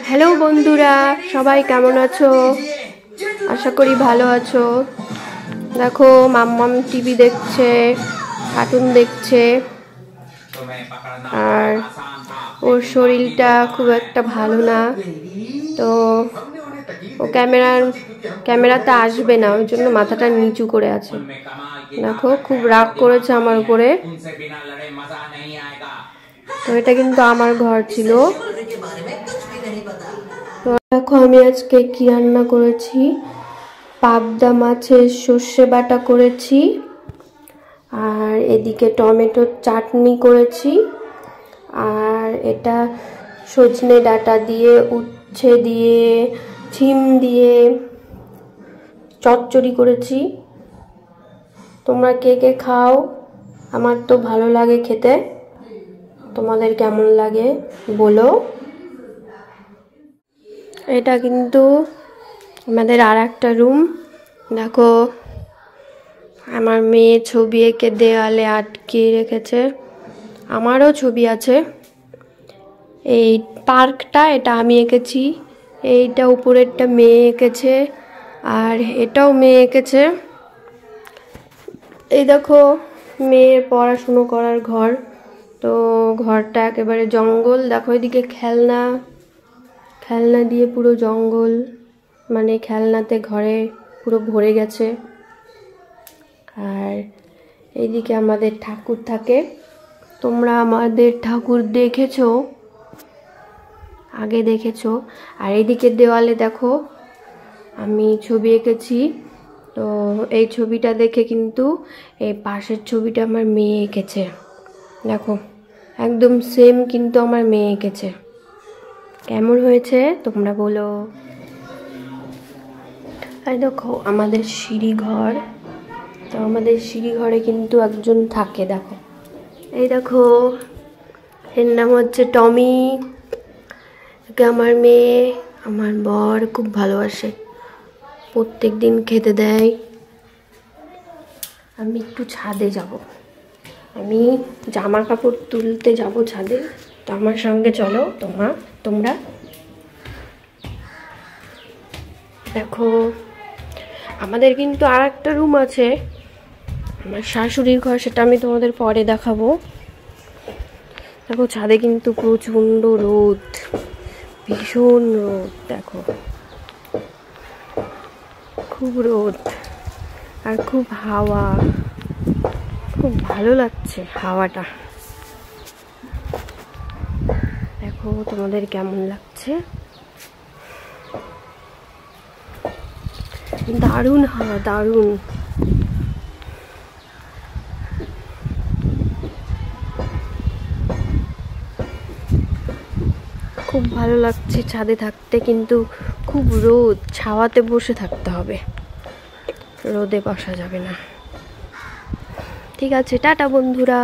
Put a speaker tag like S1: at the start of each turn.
S1: Hello বন্ধুরা, সবাই কেমন আছো? আশা করি ভালো আছো। দেখো মাম্মাম টিভি দেখছে, কার্টুন দেখছে, আর ওর শরীরটা খুব একটা ভালো না, তো ও ক্যামেরাতে আসবে না, ওই জন্য মাথাটা নিচু করে আছে। দেখো খুব রাগ করেছে আমার উপরে। তো এটা কিন্তু আমার ঘর ছিল। তো দেখো আমি আজকে কি রান্না করেছি, পাবদা মাছের সর্ষে বাটা করেছি, আর এদিকে টমেটোর চাটনি করেছি, আর এটা সজনে ডাঁটা দিয়ে, উচ্ছে দিয়ে, শিম দিয়ে চচ্চড়ি করেছি। তোমরা কে কে খাও? আমার তো ভালো লাগে খেতে, তোমাদের কেমন লাগে বলো। এটা কিন্তু আমাদের আর একটা রুম। দেখো আমার মেয়ে ছবি এঁকে দেওয়ালে আটকে রেখেছে, আমারও ছবি আছে। এই পার্কটা এটা আমি এঁকেছি, এইটা উপরেরটা মেয়ে এঁকেছে, আর এটাও মেয়ে এঁকেছে। এই দেখো মেয়ের পড়াশুনো করার ঘর, তো ঘরটা একেবারে জঙ্গল। দেখো এদিকে খেলনা দিয়ে পুরো জঙ্গল, মানে খেলনাতে ঘরে পুরো ভরে গেছে। আর এইদিকে আমাদের ঠাকুর থাকে। তোমরা আমাদের ঠাকুর দেখেছো, আগে দেখেছো। আর এইদিকে দেওয়ালে দেখো আমি ছবি এঁকেছি। তো এই ছবিটা দেখে কিন্তু এই পাশের ছবিটা আমার মেয়ে এঁকেছে। দেখো একদম সেম কিন্তু আমার মেয়ে এঁকেছে। কেমন হয়েছে তোমরা বলো। আর দেখো আমাদের সিঁড়ি ঘর, তো আমাদের সিঁড়ি ঘরে কিন্তু একজন থাকে। দেখো এই দেখো, এর নাম হচ্ছে টমি। একে আমার মেয়ে, আমার বর খুব ভালোবাসে, প্রত্যেক দিন খেতে দেয়। আমি একটু ছাদে যাব, আমি জামা কাপড় তুলতে যাব ছাদে, তো আমার সঙ্গে চলো তোমরা। দেখো আমাদের কিন্তু আর একটা রুম আছে, আমার শাশুড়ির ঘর, সেটা আমি তোমাদের পরে দেখাবো। দেখো ছাদে কিন্তু প্রচণ্ড রোদ, ভীষণ রোদ। দেখো খুব রোদ আর খুব হাওয়া, খুব ভালো লাগছে হাওয়াটা। দেখো তোমাদের কেমন লাগছে। দারুণ হাওয়া, দারুণ। খুব ভালো লাগছে ছাদে থাকতে, কিন্তু খুব রোদ, ছাওয়াতে বসে থাকতে হবে, রোদে বসা যাবে না। ঠিক আছে, টাটা বন্ধুরা।